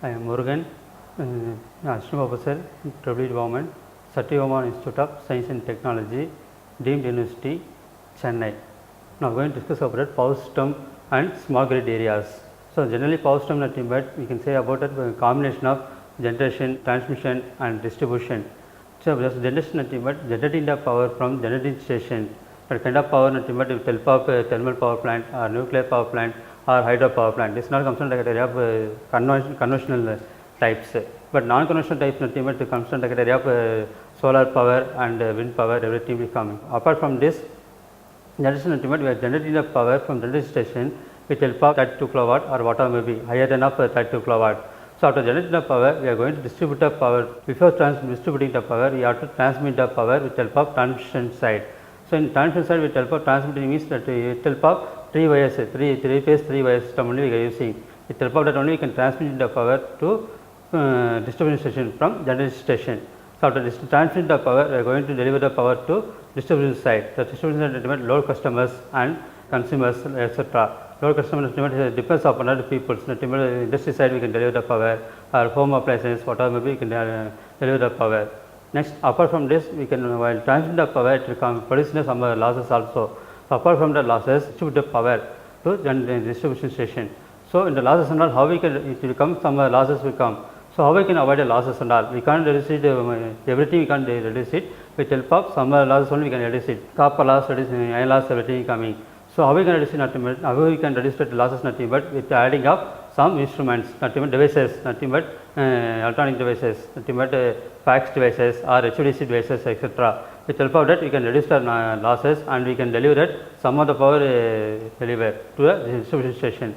I am MURUGAN, Assistant Professor, Tribal Development, Satyabama Institute of Science and Technology, Deemed University, Chennai. Now, we are going to discuss about power system and small grid areas. So, generally power system nothing but we can say about a combination of generation, transmission and distribution. So, generation nothing but generating the power from generating station. That kind of power nothing but with help of thermal power plant or nuclear power plant or hydro power plant. This is not comes under the area of conventional types, but non-conventional types nothing but comes under the area of solar power and wind power, everything will come. Apart from this, generation nothing but we are generating the power from generation station with help of 32 kilowatt or whatever may be higher than of 32 kilowatt. So, after generating the power, we are going to distribute the power. Before distributing the power, we have to transmit the power with help of transmission side. So, in transmission side with help of transmitting means that with help of 3 wires, 3 phase 3 wire system only we are using. With help of that only we can transmit the power to distribution station from generation station. So, after transmitting the power, we are going to deliver the power to distribution side. The distribution side load customers and consumers, etc. Load customers depends upon the people. So, industry side we can deliver the power, or home appliances, whatever maybe we can deliver the power. Next, apart from this, we can while transmitting the power, it will produce some losses also. So, apart from the losses, distribute the power to the distribution station. So, in the losses and all, how we can it will come, some losses will come. So, how we can avoid the losses and all? We can't reduce it, everything we can't reduce it. With help of some losses only we can reduce it. Copper loss, iron loss, everything coming. So, how we can reduce it? How we can reduce the losses? Nothing but with adding up some instruments, nothing but devices, nothing but electronic devices, nothing but fax devices or HVDC devices, etc. With help of that, we can reduce the losses and we can deliver it some of the power delivered to the distribution station.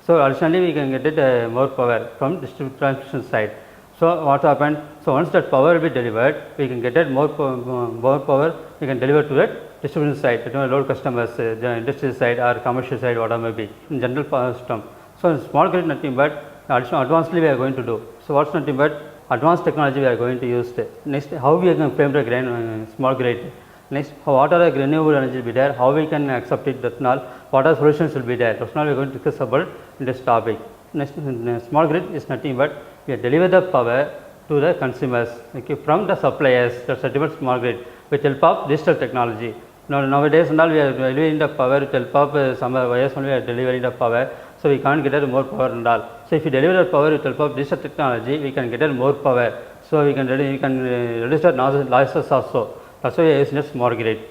So, additionally, we can get it more power from transmission side. So, what happened? So, once that power will be delivered, we can get it more power we can deliver to that distribution side, load customers, the industrial side or commercial side, whatever may be, in general power system. So, in small grid nothing but advancedly we are going to do. So, what is nothing but advanced technology we are going to use. Next, how we are going to frame the small grid. Next, what are the renewable energy will be there, how we can accept it, that's all, what are solutions will be there, that's all we are going to discuss about this topic. Next, small grid is nothing but we deliver the power to the consumers, okay, from the suppliers, that's a small grid with help of digital technology. Now, nowadays and all we are delivering the power with help of some wires only we are delivering the power. So, we can't get more power and all. So, if you deliver the power with help of digital technology, we can get more power. So, we can reduce the losses also. That's why we are using a small grid.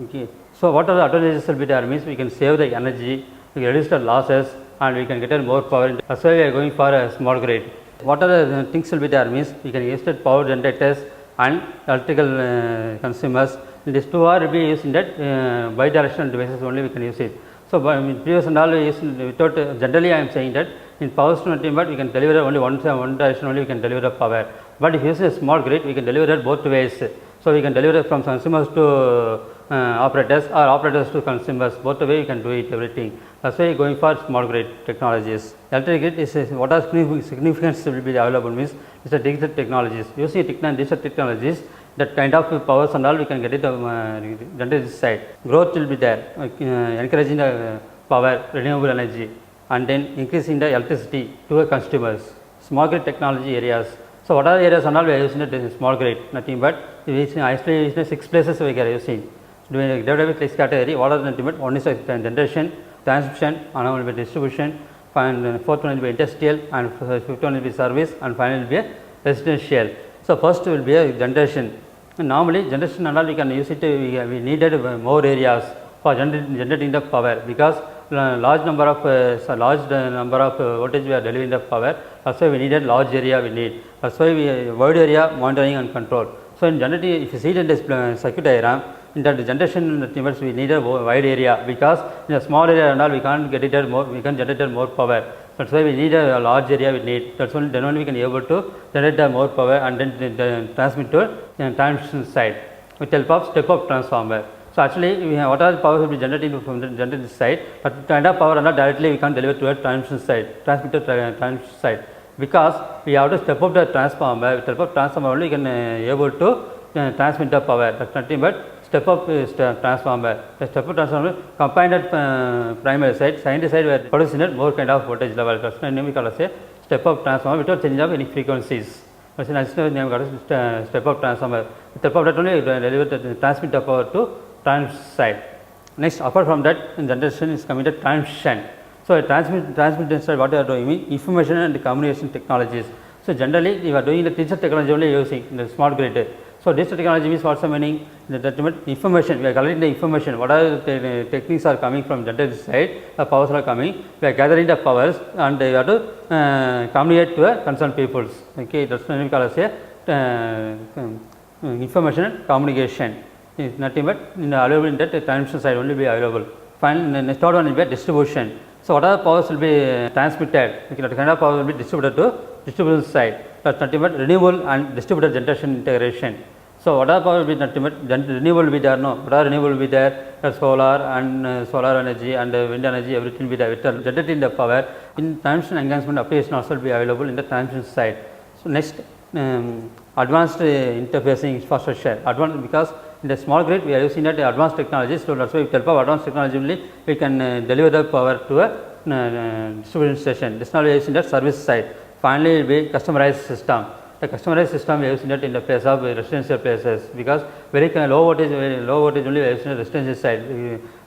Okay. So, what are the advantages will be there means we can save the energy, we can reduce the losses and we can get more power. That's why we are going for a small grid. What are the things will be there means we can use the power generators and electrical consumers. These two are be used in that bidirectional devices only we can use it. So, previous and all without generally I am saying that in power system but we can deliver only one direction only we can deliver the power. But if you use a small grid we can deliver it both ways. So, we can deliver it from consumers to operators or operators to consumers, both the way we can do it everything. That's why going for small grid technologies. Electric grid is what are significance will be available means it's a digital technologies. Using digital technologies, that kind of powers and all we can get it generate side. Growth will be there, encouraging the power, renewable energy and then increasing the electricity to the consumers. Small grid technology areas. So, what are the areas and all we are using the small grid? Nothing but actually 6 places we are using. Divided with 6 category. What are the nothing but one is generation, transmission, another will be distribution, and fourth one will be industrial, and fifth one will be service, and final will be a residential. So, first will be a generation. Normally, generation and all we can use it. We needed more areas for generating the power because large number of voltage we are delivering the power. That's why we needed large area we need. That's why we wide area monitoring and control. So, in generating, if you see in this circuit diagram, in that generation we need a wide area because in a small area and all we can't get it more, we can generate more power. That's why we need a large area we need. That's why then only we can be able to generate more power and then transmit to transmission side with help of step-up transformer. So, actually what are the power will be generated from the generated side, but kind of power and not directly we can't deliver to a transmission side, transmitter transmission side, because we have to step up the transformer. With help of transformer only we can able to transmit the power. That's nothing but step up transformer. The step up transformer combined at primary side, secondary side we are producing more kind of voltage level. That's why we call as a step up transformer without changing of any frequencies. As an additional name got a step up transformer. Step up that only deliver the transmit the power to transmission side. Next, apart from that, generation is coming to transmission. So, transmission side, what you are doing means information and communication technologies. So, generally you are doing the digital technology only using in the smart grid. So, digital technology means what's the meaning? The information, we are collecting the information, what are the techniques are coming from generator side, the powers are coming, we are gathering the powers and we have to communicate to concerned peoples. Okay, that's what we call as information and communication. Is nothing but available in that transmission side only be available. Finally, next third one will be distribution. So, what are the powers will be transmitted? Okay, that kind of power will be distributed to distribution side. That's nothing but renewable and distributed generation integration. So, what are power will be nothing but renewable will be there? No, what are renewable will be there? Solar and solar energy and wind energy, everything will be there. With generating the power in transmission enhancement application also will be available in the transmission side. So, next advanced interfacing infrastructure. Advanced because in the small grid we are using that advanced technologies. So, that is why with help of advanced technology only we can deliver the power to a distribution station. This now we are using that service side. Finally, will be customized system. The customized system we are using that in the place of residential places because very low voltage only we are using the residential side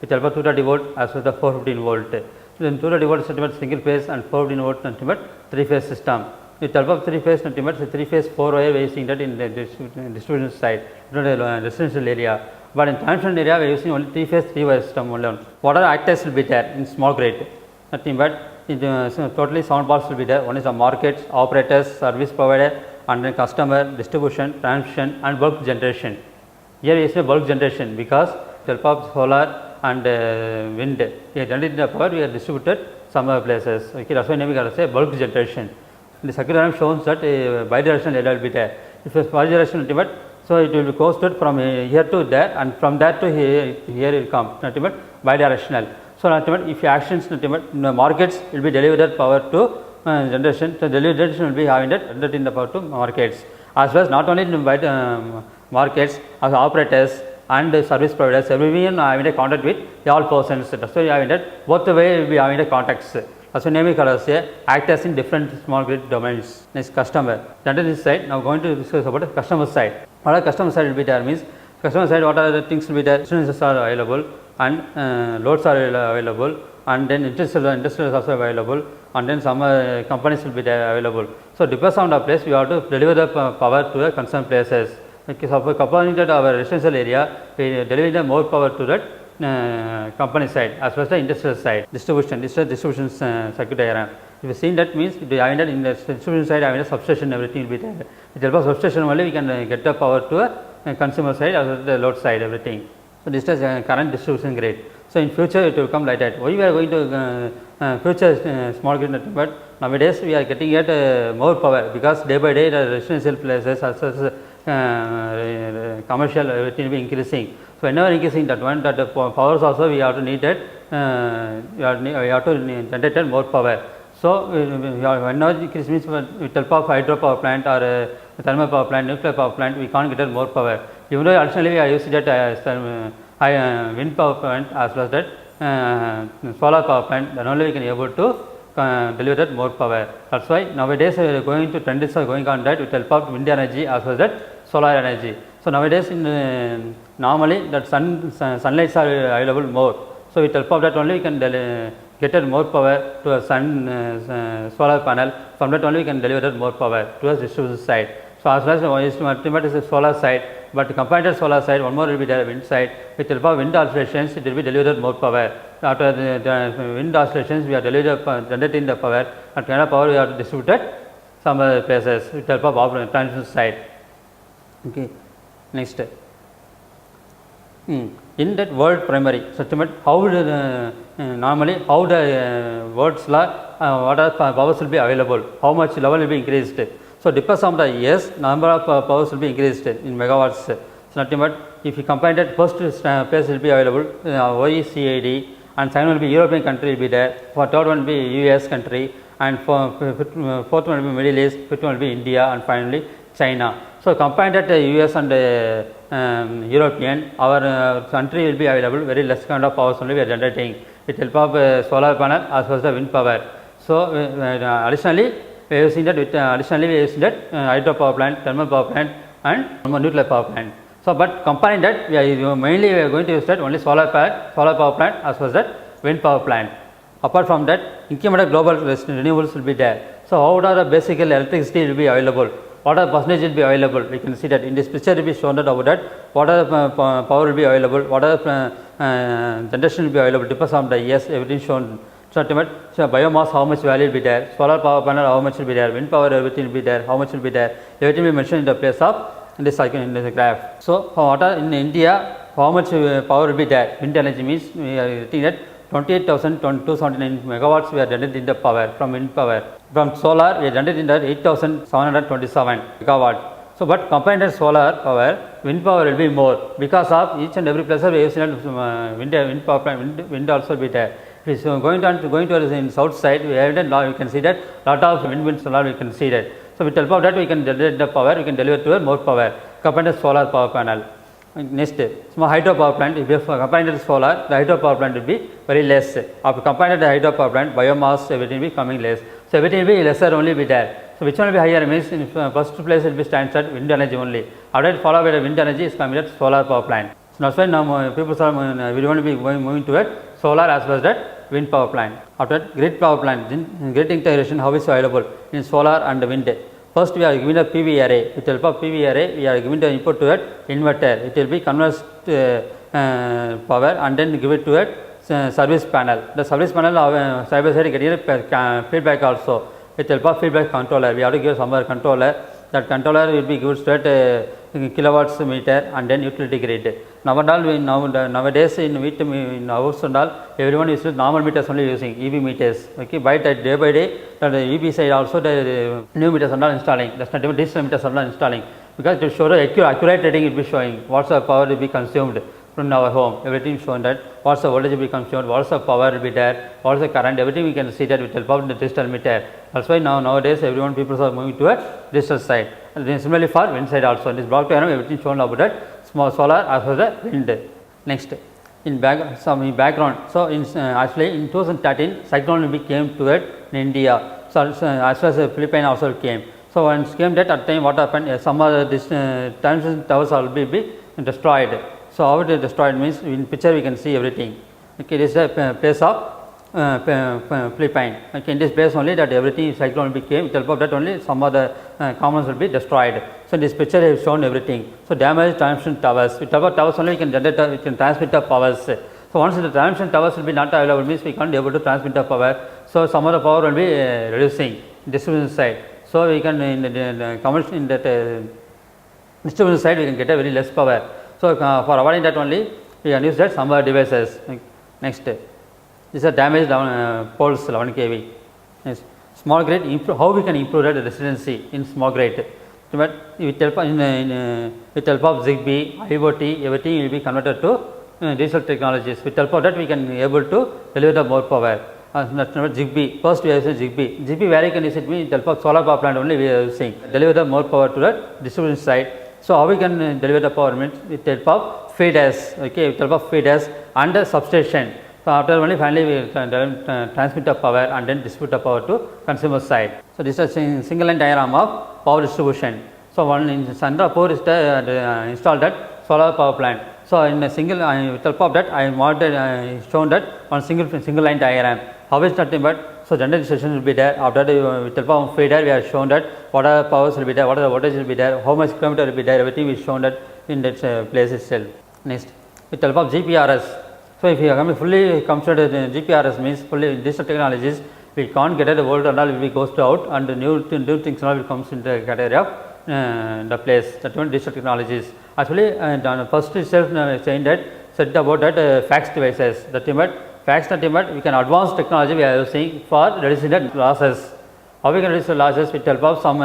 with help of 230 volt as well as the 415 volt. So, then 230 volt is nothing but single phase and 415 volt nothing but 3 phase system. With help of 3 phase nothing but 3 phase 4 wire we are using that in the distribution side, not a residential area. But in transmission area we are using only 3 phase 3 wire system only. What are actors will be there in small grid? Nothing but totally 7 parts will be there. One is the markets, operators, service provider, and then customer, distribution, transmission and bulk generation. Here we use bulk generation because with help of solar and wind we are generating the power, we are distributed some other places. Okay, that's why we got to say bulk generation. The circuit diagram shows that bidirectional area will be there. If it is bidirectional limit, so it will be coasted from here to there and from there to here it will come, nothing but bidirectional. So, if actions markets will be delivered power to generation, so generation will be having that in the power to markets, as well as not only in markets, as operators and service providers, everyone having a contact with all persons. That is why having that both the way will be having the contacts. As we name it as actors in different small grid domains. Next, customer. Generation side. Now going to discuss about the customer side. What are customer side will be there means customer side what are the things will be there, insurances are available and loads are available and then industrial is also available and then some companies will be there available. So, depends on the place we have to deliver the power to the concerned places. Okay, so, for comparing that our residential area we deliver the more power to that company side as well as the industrial side. Distribution, this is distribution circuit diagram. If you see that means if you having that in the distribution side having a substation, everything will be there. With help of substation only we can get the power to a consumer side as well as the load side, everything. So, this is current distribution grid. So, in future it will come like that. Why we are going to future small grid network, but nowadays we are getting at more power because day by day the residential places as well as commercial everything will be increasing. So, whenever increasing that one, that the powers also we have to need that we have to generate more power. So, whenever increase means with help of hydropower plant or thermal power plant, nuclear power plant, we can't get more power. Even though additionally we are using that wind power plant as well as that solar power plant, then only we can able to deliver that more power. That is why nowadays we are going to trends are going on that with help of wind energy as well as that solar energy. So, nowadays in normally that sunlights are available more. So, with help of that only we can get more power to a solar panel, from that only we can deliver more power to a distribution side. So, as well as ultimate is a solar side, but compared to solar side one more will be there wind side. With help of wind oscillations it will be delivered more power. After the wind oscillations we are generating the power, and kind of power we are distributed some other places with help of transmission side. Okay. Next, in that word primary, so how normally how the words law what are powers will be available, how much level will be increased. So, depends on the years number of powers will be increased in megawatts. So, nothing but if you compare that first place will be available OECD and second will be European country will be there, for third one will be US country and for fourth one will be Middle East, fifth one will be India and finally China. So, compared that US and European, our country will be available very less kind of powers only we are generating with help of solar panel as well as the wind power. So, additionally we are using that with additionally we are using that hydro power plant, thermal power plant and nuclear power plant. So, but comparing that we are mainly we are going to use that only solar power plant as well as that wind power plant. Apart from that, incremental global renewables will be there. So, how are the basic electricity will be available? What are the percentage will be available? We can see that in this picture will be shown that about that what are the power will be available, what are the generation will be available, depends on the years everything shown. So, biomass how much value will be there, solar power panel how much will be there, wind power everything will be there, how much will be there, everything will be mentioned in the place of in this cycle in this graph. So, what are in India how much power will be there? Wind energy means we are getting that 28,279 megawatts we are generating the power from wind power. From solar we are generating that 8,727 megawatt. So, but compared to solar power, wind power will be more because of each and every place we are using wind power plant, wind also will be there. If you going to in south side, we have now you can see that lot of wind solar we can see that. So, with help of that we can generate the power, we can deliver to more power compared to solar power panel. Next, small hydro power plant, if you combine to solar, the hydro power plant will be very less. After combined the hydro power plant, biomass everything will be coming less. So, everything will be lesser only be there. So, which one will be higher means in first place it will be stands at wind energy only. After that followed by the wind energy is coming at solar power plant. So, that's why now people are we want to be moving to it solar as well as that wind power plant. After that grid power plant, grid integration how is available in solar and wind. First we are given a PV array, with help of PV array we are given the input to it inverter, it will be converts power and then give it to it service panel. The service panel side by side getting a feedback also, with help of feedback controller we have to give some controller, that controller will be given straight kilowatts meter and then utility grid. Nowadays in house and all everyone is normal meters only using EB meters. Okay, by that day by day the EB side also the new meters are not installing. That's not even digital meters are not installing because to show the accurate reading it will be showing what's the power will be consumed from our home. Everything is shown that what's the voltage will be consumed, what's the power will be there, what's the current, everything we can see that with help of the digital meter. That's why nowadays everyone people are moving to a digital side. And then similarly for wind side also in this block diagram everything shown about that small solar as well as the wind. Next in background, so in actually in 2013 cyclone came to it in India, so as well as Philippines also came. So once came that at time what happened, some other transmission towers will be destroyed. So how it is destroyed means in picture we can see everything. Okay, this is a place of Philippines. Okay, in this place only that everything cyclone became, with help of that only some other components will be destroyed. So in this picture I have shown everything. So damaged transmission towers, with help of towers only we can generate, we can transmit the powers. So once the transmission towers will be not available means we can't be able to transmit the power. So some of the power will be reducing distribution side. So we can in that distribution side we can get a very less power. So for avoiding that only we can use that some other devices. Next, this is a damaged poles 11 kV. Yes. Small grid, how we can improve the resiliency in small grid. But with help of ZigBee, IoT, everything will be converted to digital technologies. With help of that we can be able to deliver the more power. ZigBee, first we are using ZigBee. ZigBee where you can use it means with help of solar power plant only we are using. Deliver the more power to the distribution side. So how we can deliver the power means with help of feeders, okay, with help of feeders and the substation. So after only finally we transmit the power and then distribute the power to consumer side. So this is a single line diagram of power distribution. So one in Chandrapur is installed that solar power plant. So in a single with help of that I modeled shown that one single line diagram. How is nothing but so general station will be there. After that with help of feeder we have shown that what are the powers will be there, what are the voltage will be there, how much kilometer will be there, everything is shown that in that place itself. Next, with help of GPRS. So if you fully consider GPRS means fully digital technologies, we can't get the world and all will be goes to out and new things all will comes in the category of the place that one digital technologies. Actually first itself saying that said about that fax devices, that fax we can advanced technology we are using for reducing the losses. How we can reduce the losses with help of some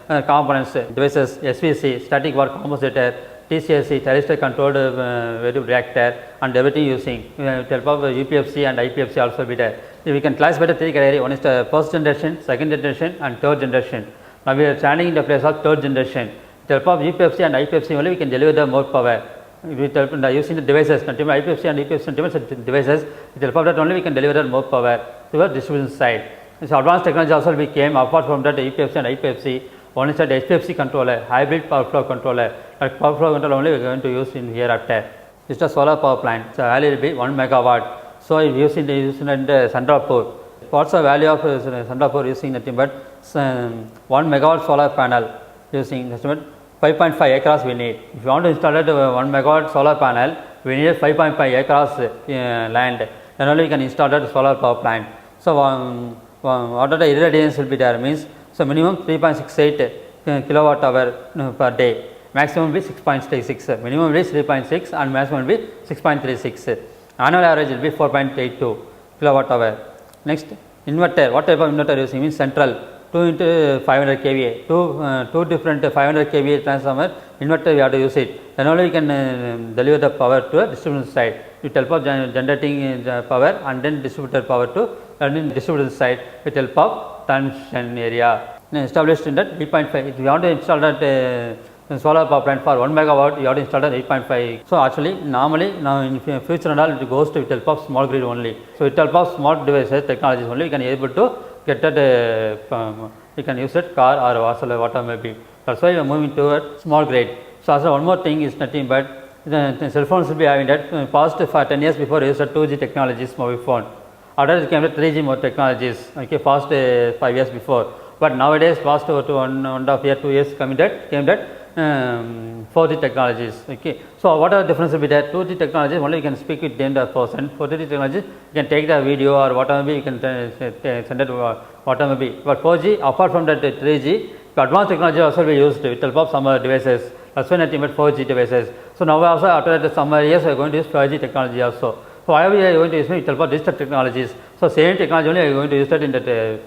components, devices, SVC, static work compensator, TCSC, terrestrial controlled variable reactor and everything using with help of UPFC and IPFC also be there. We can classify the three category, one is the first generation, second generation and third generation. Now we are standing in the place of third generation. With help of UPFC and IPFC only we can deliver the more power. With help of using the devices, IPFC and UPFC devices, with help of that only we can deliver more power to the distribution side. So advanced technology also became apart from that EPFC and IPFC. One is that HPFC controller, hybrid power flow controller. That power flow controller only we are going to use in hereafter. This is a solar power plant. So value will be 1 megawatt. So using the Sandrapur. What's the value of Sandrapur using nothing but 1 megawatt solar panel using 5.5 acres we need. If you want to install it 1 megawatt solar panel, we need 5.5 acres land. Then only we can install that solar power plant. So what are the irradiance will be there means, so minimum 3.68 kilowatt hour per day, maximum will be 6.36, minimum will be 3.6 and maximum will be 6.36. Annual average will be 4.82 kilowatt hour. Next, inverter. What type of inverter using means central 2 into 500 kVA, two different 500 kVA transformer inverter we have to use it. Then only we can deliver the power to a distribution side. With help of generating power and then distributed power to distributed side with help of transmission area. Established in that 8.5. If you want to install that solar power plant for 1 megawatt, you have to install that 8.5. So actually normally now in future and all it goes to with help of small grid only. So with help of smart devices technologies only we can able to get that you can use it car or whatever may be. That's why we are moving toward small grid. So also one more thing is nothing but the cell phones will be having that past for 10 years before used 2G technologies mobile phone. After it came to 3G more technologies, okay, past 5 years before. But nowadays past to 1.5 year, 2 years came that 4G technologies. Okay. So what are the difference will be that 2G technology only you can speak with them the person. 4G technology you can take the video or whatever be you can send it whatever be. But 4G apart from that 3G, advanced technology also be used with help of some devices. That's why nothing but 4G devices. So now also after that some years we are going to use 5G technology also. So why we are going to use with help of digital technologies. So same technology only we are going to use that in that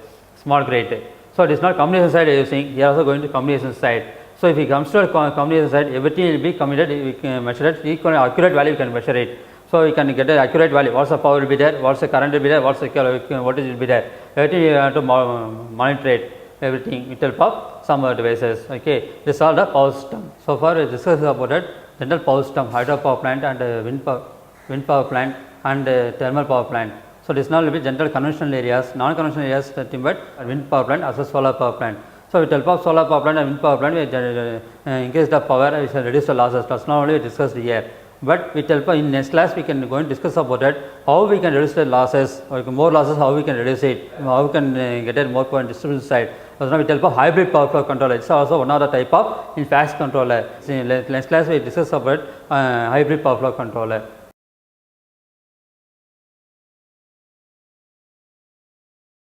small grid. So it is not communication side using. We are also going to communication side. So if it comes to communication side, everything will be committed, we can measure it, equal accurate value we can measure it. So we can get an accurate value, what's the power will be there, what's the current will be there, what's the voltage will be there. Everything we have to monitor it, everything with help of some devices. Okay. This is all the power system. So far we discussed about it, general power system, hydro power plant and wind power plant and thermal power plant. So this now will be general conventional areas, non-conventional areas nothing but wind power plant as well as solar power plant. So with help of solar power plant and wind power plant, we increase the power, we shall reduce the losses. That's not only discussed here. But with help of in next class, we can go and discuss about it, how we can reduce the losses, or more losses, how we can reduce it, how we can get it more power on distribution side. So now with help of hybrid power flow controller, it's also one of the type of in fast controller. In next class, we discuss about hybrid power flow controller.